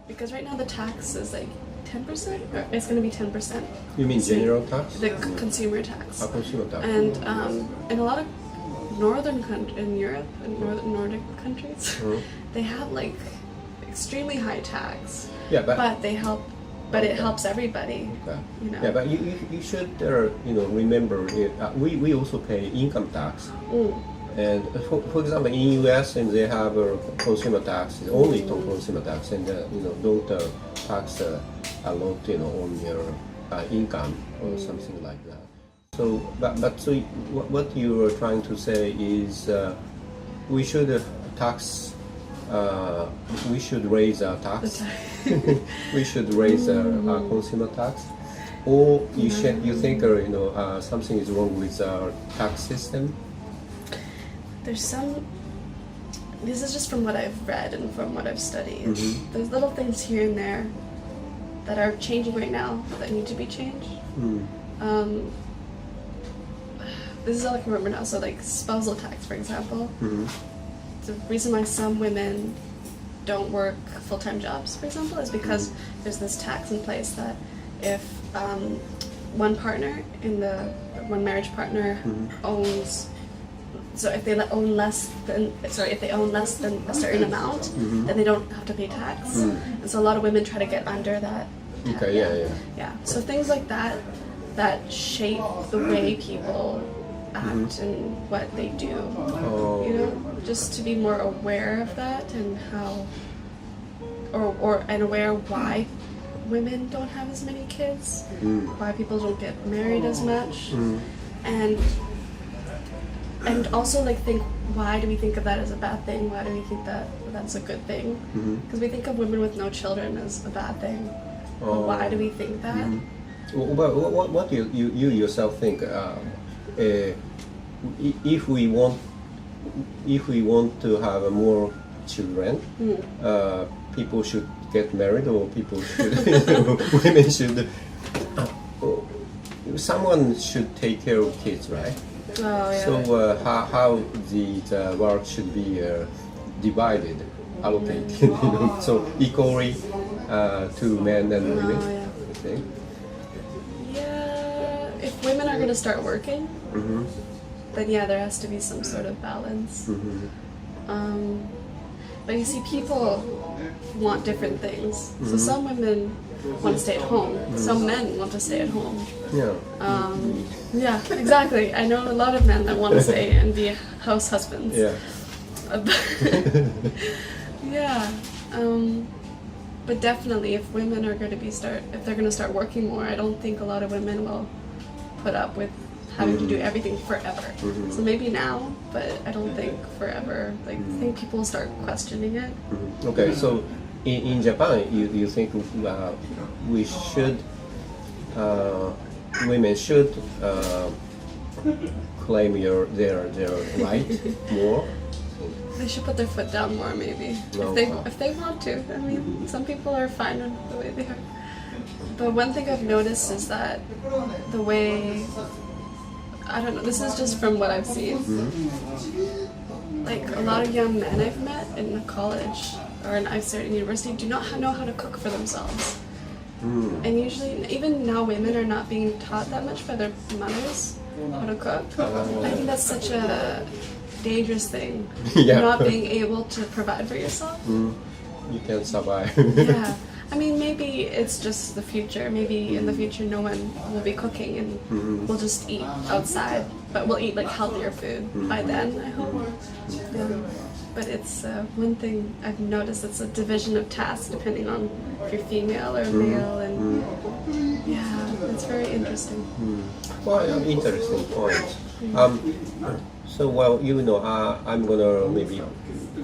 Because right now the tax is like 10%, or it's going to be 10%. You mean general tax? The consumer tax. Consumer tax. And in a lot of in Europe, in Nordic countries, they have like extremely high tax. Yeah, but they help. But it helps everybody. Okay. You know. Yeah, but you should remember we also pay income tax. And for example, in US, and they have a consumer tax, only consumer tax, and don't tax a lot, on your income or something like that. So, so what you are trying to say is we should tax. We should raise our tax. We should raise our consumer tax, or you think something is wrong with our tax system. There's some. This is just from what I've read and from what I've studied. There's little things here and there that are changing right now that need to be changed. This is all I can remember now. So, like spousal tax, for example. The reason why some women don't work full-time jobs, for example, is because there's this tax in place that if one marriage partner owns. So if they own less than a certain amount, then they don't have to pay tax. And so a lot of women try to get under that. Okay, yeah. So things like that shape the way people act and what they do. Just to be more aware of that and how, and aware why women don't have as many kids, why people don't get married as much, and also think, why do we think of that as a bad thing? Why do we think that that's a good thing? Because we think of women with no children as a bad thing. Why do we think that? What do you yourself think? If we want to have more children, people should get married, or people should women should someone should take care of kids, right? So how the work should be divided, allocated, so equally to men and women. I think. Yeah, if women are going to start working, then there has to be some sort of balance. But you see, people want different things. So some women want to stay at home. Some men want to stay at home. Yeah, exactly. I know a lot of men that want to stay and be house husbands. But definitely, if women are going to if they're going to start working more, I don't think a lot of women will put up with having to do everything forever. So maybe now, but I don't think forever. I think people start questioning it. Okay, so in Japan, you think we should women should claim their right more? They should put their foot down more, maybe. If they want to. I mean, some people are fine with the way they are. But one thing I've noticed is that the way, I don't know, this is just from what I've seen. A lot of young men I've met in college or I've started in university do not know how to cook for themselves. And usually, even now, women are not being taught that much by their mothers how to cook. I think that's such a dangerous thing. Not being able to provide for yourself. You can't survive. I mean, maybe it's just the future. Maybe in the future no one will be cooking and we'll just eat outside. But we'll eat healthier food by then, I hope. But it's one thing I've noticed, it's a division of tasks depending on if you're female or male. And it's very interesting. Well, interesting point. So, I'm gonna maybe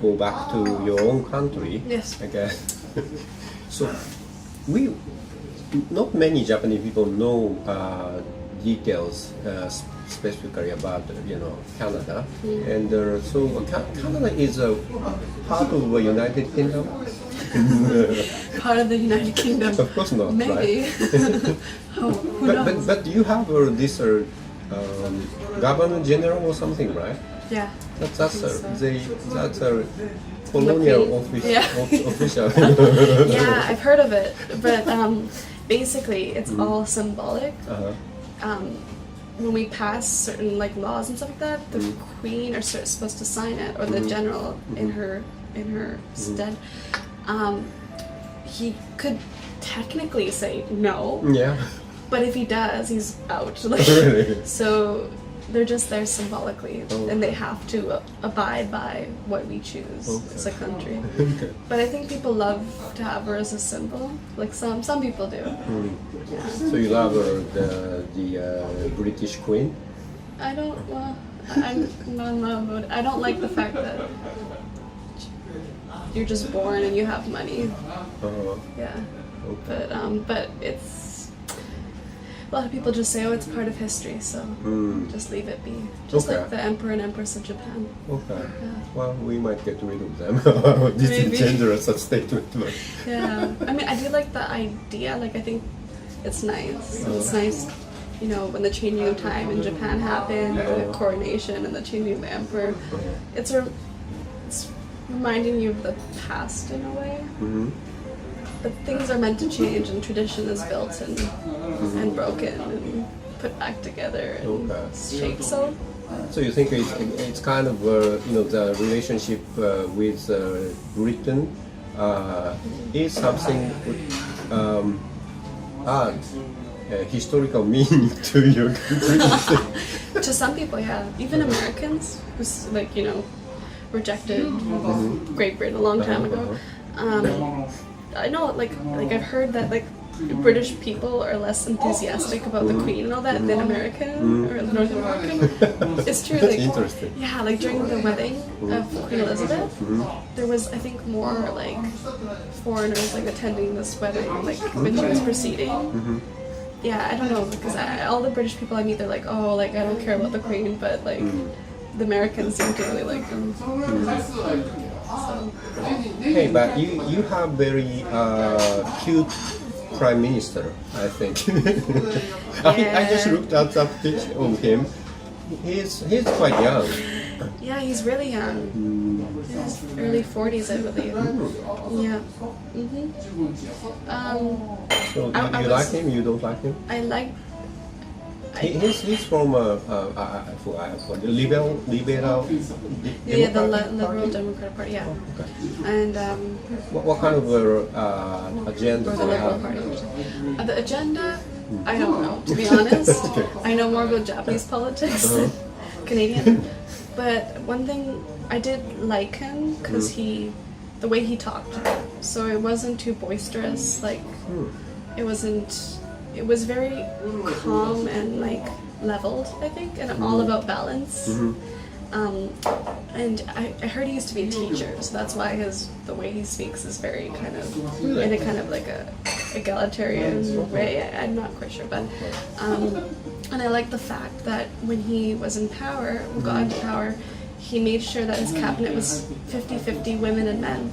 go back to your own country. Yes. I guess. So, not many Japanese people know details specifically about Canada, and so Canada is a part of the United Kingdom. part of the United Kingdom. Of course not. Maybe. Right? Who knows? But you have this Governor General or something, right? Yeah. That's I a colonial Yeah. official. Yeah, I've heard of it, but basically it's all symbolic. When we pass certain like laws and stuff like that, the queen are supposed to sign it, or the general in her stead. He could technically say no, Yeah. but if he does, he's out. Like, Really? so they're just there symbolically, Oh. and they have to abide by what we choose as a country. Okay. But I think people love to have her as a symbol. Like some people do. Yeah. So you love the British Queen? I don't. Well, I'm not in love with. I don't like the fact that you're just born and you have money. Yeah. Okay. But it's. A lot of people just say, "Oh, it's part of history," so just leave it be. Just Okay. like the Emperor and Empress of Japan. Okay. Yeah. Well, we might get rid of them. This Maybe. is dangerous statement. But Yeah. I mean, I do like the idea. Like, I think it's nice. It's nice, you know, when the changing of time in Japan happened, the coronation and the changing of the emperor. It's reminding you of the past in a way. But things are meant to change, and tradition is built and broken and put back together and shaped. So you think it's kind of the relationship with Britain is something add historical meaning to your country? to some people, yeah, even Americans who's like, you know, rejected Great Britain a long time ago. I know, like I've heard that like British people are less enthusiastic about the Queen and all that than American or North American. It's true. That's Like, interesting. yeah, like during the wedding of Queen Elizabeth, there was, I think, more like foreigners like attending this wedding, like when she was proceeding. Yeah, I don't know, because all the British people I meet, they're like, oh, like I don't care about the Queen, but like the Americans seem to really like them. So. Hey, but you have very cute prime minister, I think. I just looked at that picture of him. He's quite young. Yeah, he's really young. He's early 40s, I believe. Yeah. So you like him? You don't like him? I like. He's from the liberal Yeah, the Liberal Democratic Party. Yeah. Okay. And What kind of agenda or do the you Liberal have? Party. The agenda, I don't know, to be honest. Okay. I know more about Japanese politics than Canadian. But one thing I did like him because the way he talked. So it wasn't too boisterous. Like it wasn't. It was very calm and like leveled, I think, and all about balance. And I heard he used to be a teacher, so that's why the way he speaks is very kind of in a kind of like a egalitarian way. I'm not quite sure, but and I like the fact that when he was in power, got into power, he made sure that his cabinet was 50-50 women and men.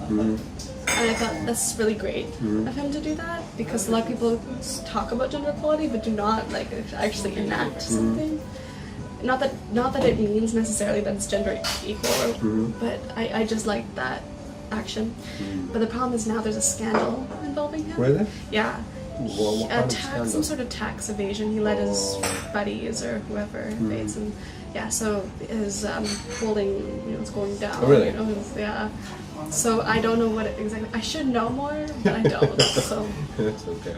And I thought that's really great of him to do that, because a lot of people talk about gender equality but do not like actually enact something. Not that it means necessarily that it's gender equal, but I just like that action. But the problem is now there's a scandal involving him. Really? Yeah. What kind of Some scandal? sort of tax evasion. He let his buddies or whoever evades him. Yeah, so his holding, is going down. Really? Yeah. So I don't know what exactly. I should know more, but I don't. So. That's okay.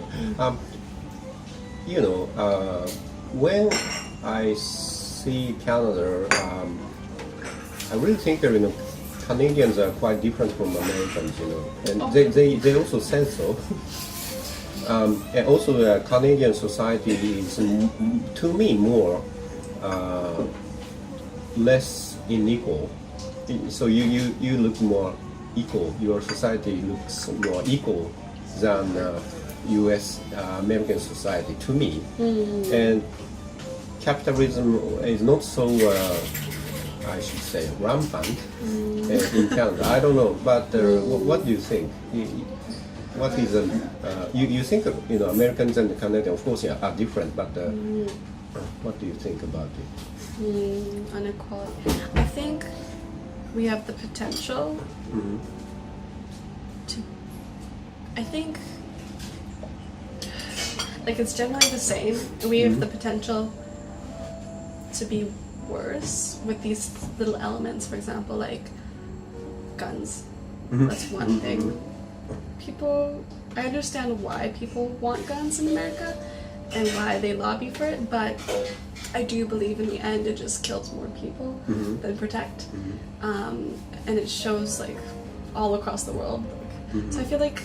When I see Canada, I really think Canadians are quite different from Americans, and they also said so. And also, Canadian society is, to me, more less unequal. So you look more equal. Your society looks more equal than U.S. American society to me. And capitalism is not so I should say, rampant in Canada. I don't know, but what do you think? What is you think Americans and Canadians, of course, are different, but what do you think about it? Inequality. I think we have the potential to. I think like it's generally the same. We have the potential to be worse with these little elements. For example, like guns. That's one thing. I understand why people want guns in America and why they lobby for it, but I do believe in the end it just kills more people than protect. And it shows like all across the world. So I feel like,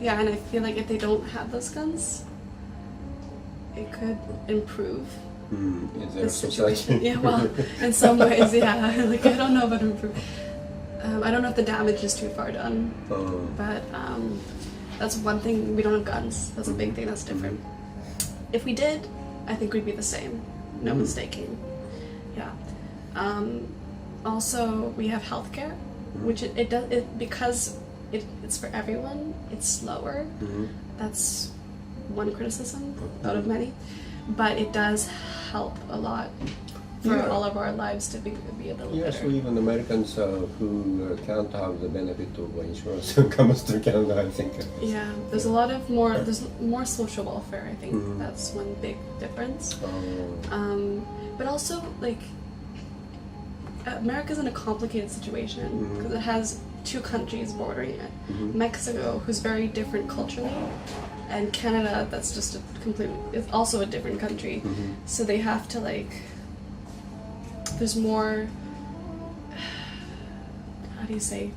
and I feel like if they don't have those guns, it could improve the situation. Yeah, well, in some ways, like I don't know about improve. I don't know if the damage is too far done, but that's one thing. We don't have guns. That's a big thing. That's different. If we did, I think we'd be the same. No mistaking. Yeah. Also, we have healthcare, which it does because it's for everyone. It's slower. That's one criticism out of many, but it does help a lot for all of our lives to be a little better. So even Americans who can't have the benefit of insurance comes to Canada, I think. Yeah, there's more social welfare. I think that's one big difference. But also, like, America's in a complicated situation because it has two countries bordering it. Mexico, who's very different culturally, and Canada, that's just is also a different country. So they have to there's more, how do you say,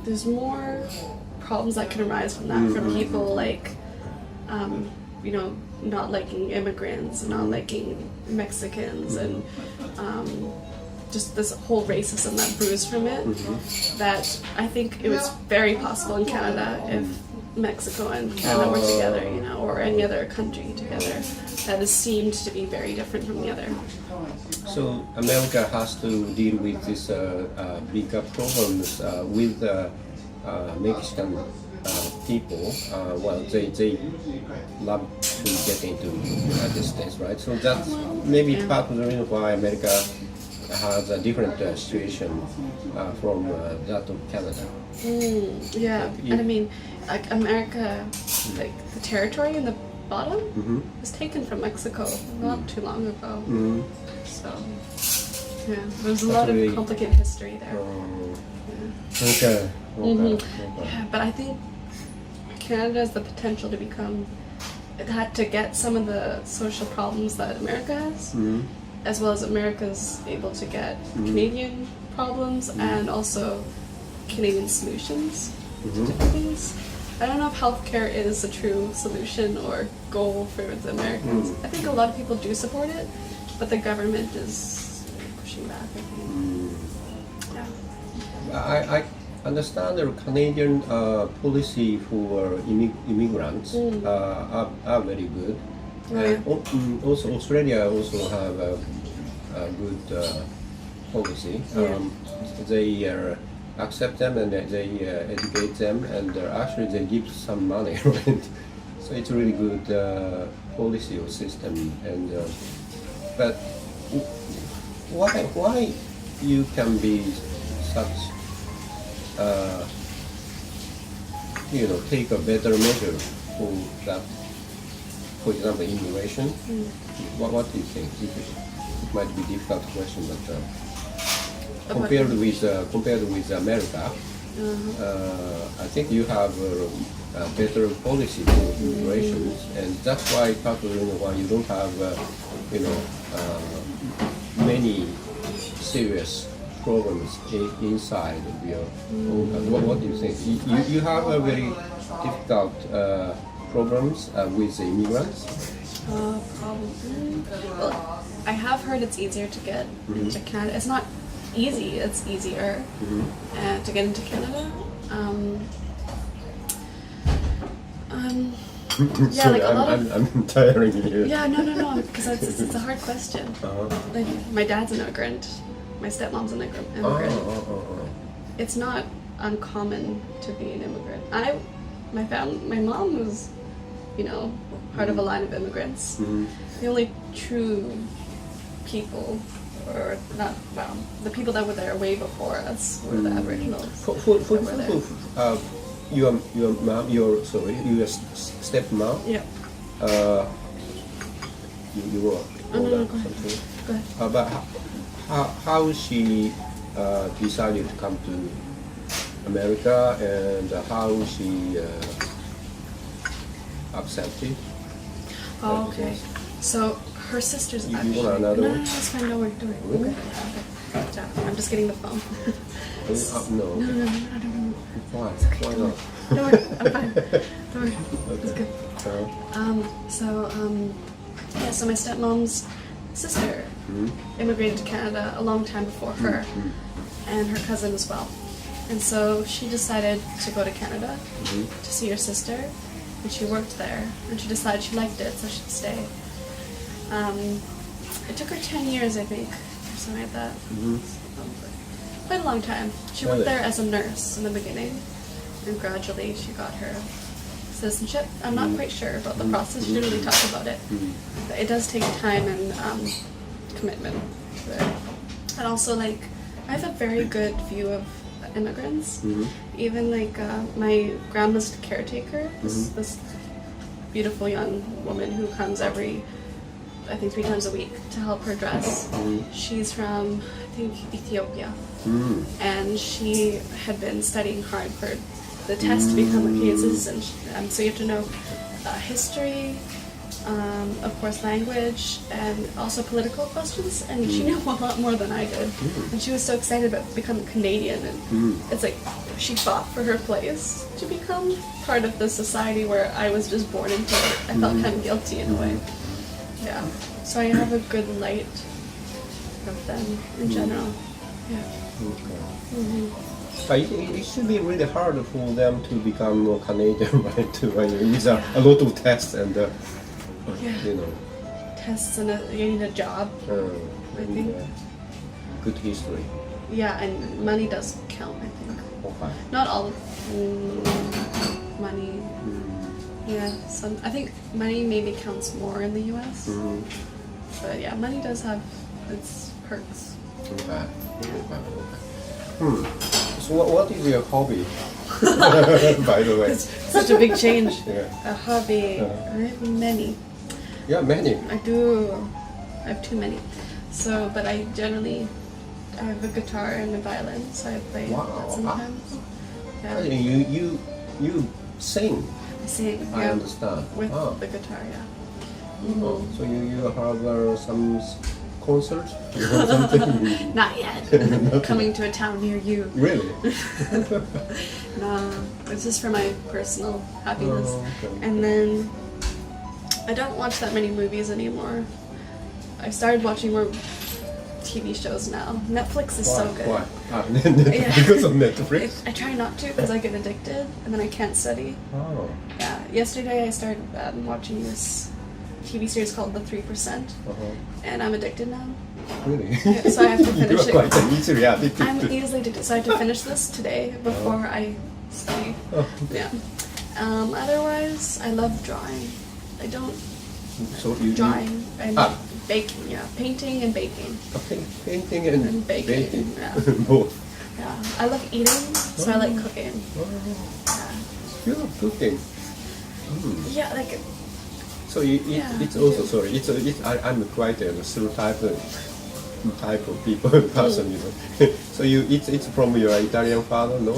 there's more problems that can arise from that, from people not liking immigrants, not liking Mexicans, and just this whole racism that brews from it, that I think it was very possible in Canada if Mexico and Canada were together, or any other country together, that is seemed to be very different from the other. So America has to deal with these bigger problems with Mexican people. Well, they love to get into the United States, right? So that's maybe part of the reason why America has a different situation from that of Canada. And I mean, like America, like the territory in the bottom was taken from Mexico not too long ago. So, there's a lot of complicated history there. Okay. Yeah, but I think Canada has the potential to become, it had to get some of the social problems that America has, as well as America's able to get Canadian problems and also Canadian solutions to different things. I don't know if healthcare is a true solution or goal for the Americans. I think a lot of people do support it, but the government is pushing back, I think. I understand the Canadian policy for immigrants are very good. Also, Australia also have a good policy. They accept them and they educate them, and actually they give some money, right? So it's a really good policy or system. And but why you can be such take a better measure for that? For example, immigration. What do you think? It might be a difficult question, but compared with America, I think you have a better policy for immigration, and that's why part of the reason why you don't have many serious problems inside of your own country. What do you think? You have a very difficult problems with the immigrants? Probably. Well, I have heard it's easier to get into Canada. It's not easy, it's easier to get into Canada. Yeah, Sorry, like a lot of. I'm tiring you. Yeah, no, because it's a hard question. Like my dad's an immigrant, my stepmom's an immigrant. It's not uncommon to be an immigrant. My mom was, part of a line of immigrants. The only true people, or not, well, the people that were there way before us were the Aboriginals. For example, your mom, your stepmom. Yeah. You were. No, go ahead. Go ahead. But how she decided to come to America, and how she accepted. Oh, okay. So her sister's You actually. want another No, one? it's fine. No, we're doing. Really? Okay. Yeah, I'm just getting the phone. No. No. Why? Why not? Don't worry, I'm fine. Don't worry, it's good. So my stepmom's sister immigrated to Canada a long time before her, and her cousin as well. And so she decided to go to Canada to see her sister, and she worked there, and she decided she liked it, so she'd stay. It took her 10 years, I think, or something like that. Quite a long time. She worked there as a nurse in the beginning, and gradually she got her citizenship. I'm not quite sure about the process. She didn't really talk about it. But it does take time and commitment. And also, I have a very good view of immigrants. Even my grandma's caretaker, this beautiful young woman who comes every, I think, 3 times a week to help her dress. She's from, I think, Ethiopia. And she had been studying hard for the test to become a Canadian citizen. So you have to know history, of course language, and also political questions. And she knew a lot more than I did. And she was so excited about becoming Canadian. And it's like she fought for her place to become part of the society where I was just born into it. I felt kind of guilty in a way. Yeah. So I have a good light of them in general. Yeah. But it should be really hard for them to become more Canadian, right? With a lot of tests and, Tests and you need a job. I think. Good history. Yeah, and money does count, I think. Okay. Not all money. Yeah, I think money maybe counts more in the U.S. But yeah, money does have its perks. Okay. So what is your hobby? By the way. It's such a big change. Yeah. A hobby. I have many. Yeah, many. I do. I have too many. So, but I have a guitar and a violin, so I play that sometimes. Yeah. You sing. I sing. I understand. With the guitar, yeah. So you have some concert or something? Not yet. Coming to a town near you. Really? No, it's just for my personal happiness. Okay. And then I don't watch that many movies anymore. I started watching more TV shows now. Netflix is so good. Why? Because of Netflix? I try not to because I get addicted and then I can't study. Oh. Yeah. Yesterday I started watching this TV series called The 3%, and I'm addicted now. Really? Yeah, so I have to finish it. You are quite easily addicted. I'm easily addicted, so I have to finish this today before I study. Yeah. Otherwise, I love drawing. I don't. So you drawing and baking. Yeah, painting and baking. Painting and baking. Yeah. Both. Yeah. I love eating, so I like cooking. Yeah. You love cooking. Yeah, So it's also sorry. I'm quite a stereotype type of person. So it's from your Italian father, no?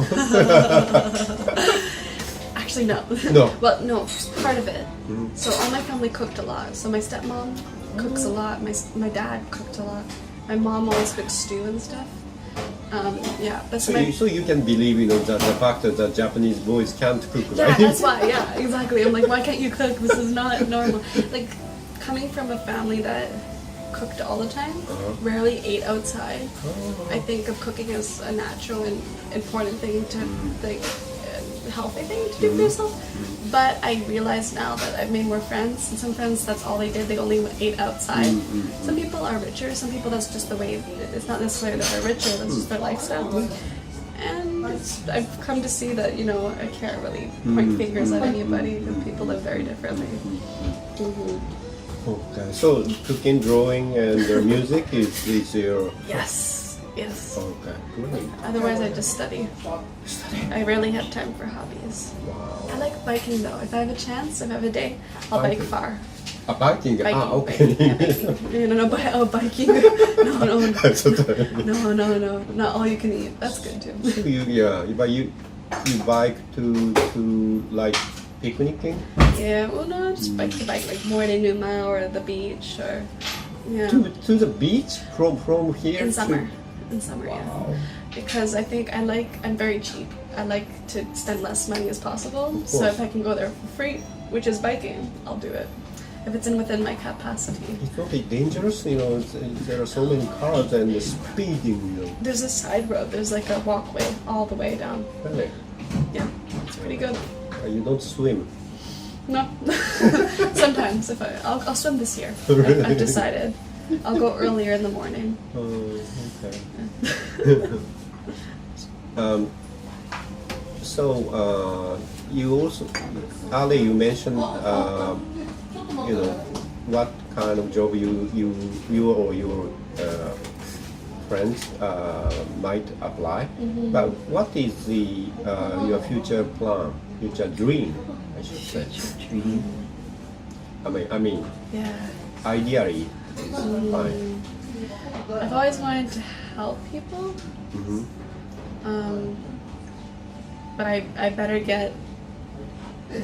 Actually, no. No. Well, no, part of it. So all my family cooked a lot. So my stepmom cooks a lot. My dad cooked a lot. My mom always cooked stew and stuff. Yeah, but so you can believe the fact that the Japanese boys can't cook, right? Yeah, that's why. Yeah, exactly. I'm like, why can't you cook? This is not normal. Coming from a family that cooked all the time, rarely ate outside. I think of cooking as a natural and important thing to healthy thing to do for yourself. But I realize now that I've made more friends, and some friends that's all they did. They only ate outside. Some people are richer. Some people that's just the way. It's not necessarily that they're richer. That's just their lifestyle. And I've come to see that I can't really point fingers at anybody because people live very differently. Okay, so cooking, drawing, and music is your... Yes. Okay, great. Otherwise, I just study. I rarely have time for hobbies. Wow. I like biking though. If I have a chance, if I have a day, I'll bike far. Biking? Okay. Biking. No, biking. No. Not all you can eat. That's good too. But you bike to like picnicking? Yeah, well no, just bike to bike, like more than Numa or the beach or To the beach from here? In summer, wow. Yeah. Because I think I'm very cheap. I like to spend less money as possible. So if I can go there for free, which is biking, I'll do it. If it's within my capacity. It's not dangerous, there are so many cars and the speeding, There's a side road. There's like a walkway all the way down. Really? Yeah, it's pretty good. You don't swim? No. Sometimes I'll swim this year. I've decided. I'll go earlier in the morning. Oh, okay. So you also earlier you mentioned what kind of job you or your friends might apply. But what is your future plan, future dream, I should say? I mean, ideally, fine. I've always wanted to help people, but I better get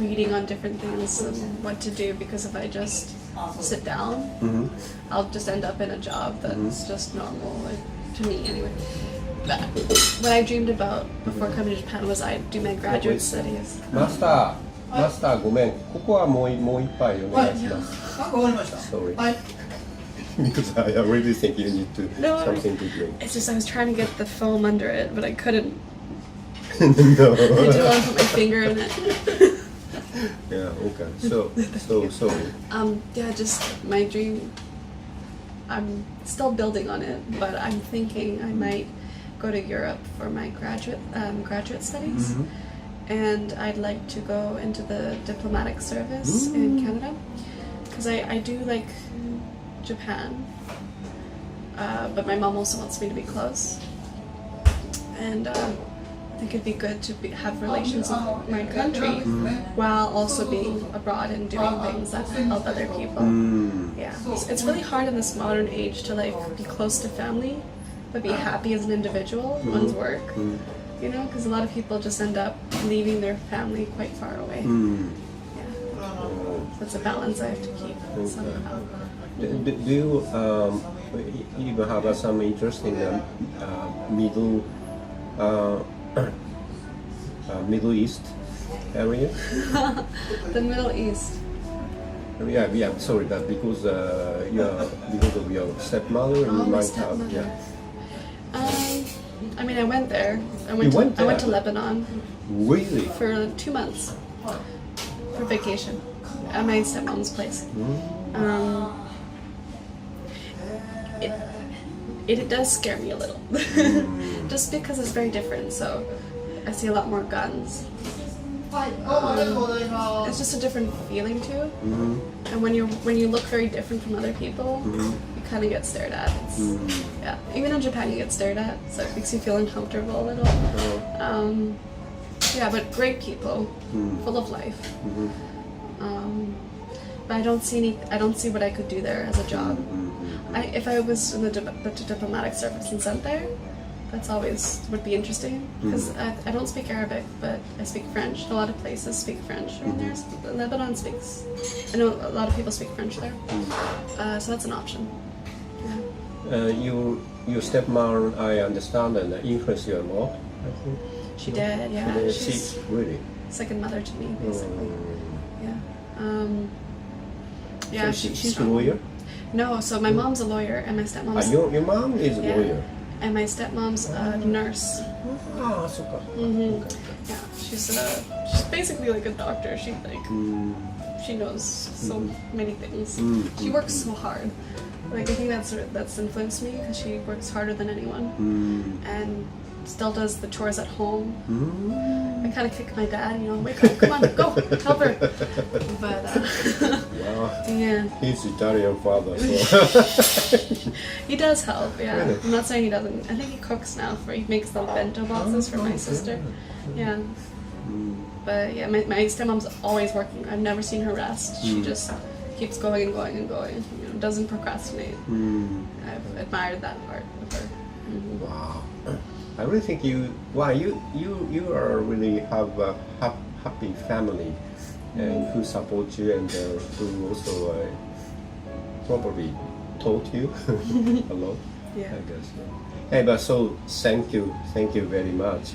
reading on different things and what to do, because if I just sit down, I'll just end up in a job that's just normal, like to me anyway. But what I dreamed about before coming to Japan was I'd do my graduate studies. マスターごめん、ここはもう一杯お願いします。わかりました。 Sorry. はい。 Because I really think you need to something to drink. It's just I was trying to get the foam under it, but I couldn't. No. I didn't want to put my finger in it. Yeah, okay. So sorry. Yeah, just my dream. I'm still building on it, but I'm thinking I might go to Europe for my graduate studies, and I'd like to go into the diplomatic service in Canada, because I do like Japan, but my mom also wants me to be close, and I think it'd be good to have relations with my country while also being abroad and doing things that help other people. Yeah, it's really hard in this modern age to be close to family, but be happy as an individual, one's work. Because a lot of people just end up leaving their family quite far away. Yeah, so it's a balance I have to keep somehow. Do you even have some interest in the Middle East area? The Middle East. Yeah. Sorry, but because of your stepmother, you might have. I mean, I went there. I went to Lebanon. Really? For 2 months for vacation at my stepmom's place. It does scare me a little, just because it's very different. So I see a lot more guns. It's just a different feeling too. And when you look very different from other people, you kind of get stared at. Yeah, even in Japan you get stared at, so it makes you feel uncomfortable a little. Yeah, but great people, full of life. But I don't see what I could do there as a job. If I was in the diplomatic service and sent there, that's always would be interesting, because I don't speak Arabic, but I speak French. A lot of places speak French, and Lebanon speaks. I know a lot of people speak French there, so that's an option. Yeah. Your stepmom, I understand, and influenced you a lot. I think She did, yeah. She's really second mother to me, basically. Yeah. So she's a lawyer? No, so my mom's a lawyer, and my stepmom's. Your mom is a lawyer. And my stepmom's a nurse. Ah, so okay. Yeah, She's basically like a doctor. She knows so many things. She works so hard. Like I think that's influenced me because she works harder than anyone, and still does the chores at home. I kind of kick my dad, wake up, come on, go, help her. But wow. Yeah, He's Italian father, so he does help. Yeah, really? I'm not saying he doesn't. I think he cooks now. He makes the bento boxes for my sister. Yeah. But yeah, my stepmom's always working. I've never seen her rest. She just keeps going and going and going. Doesn't procrastinate. I've admired that part of her. Wow. I really think you are really have a happy family, and who support you and who also probably taught you a lot. Yeah. I guess. Hey, but so thank you very much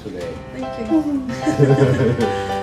today. Thank you.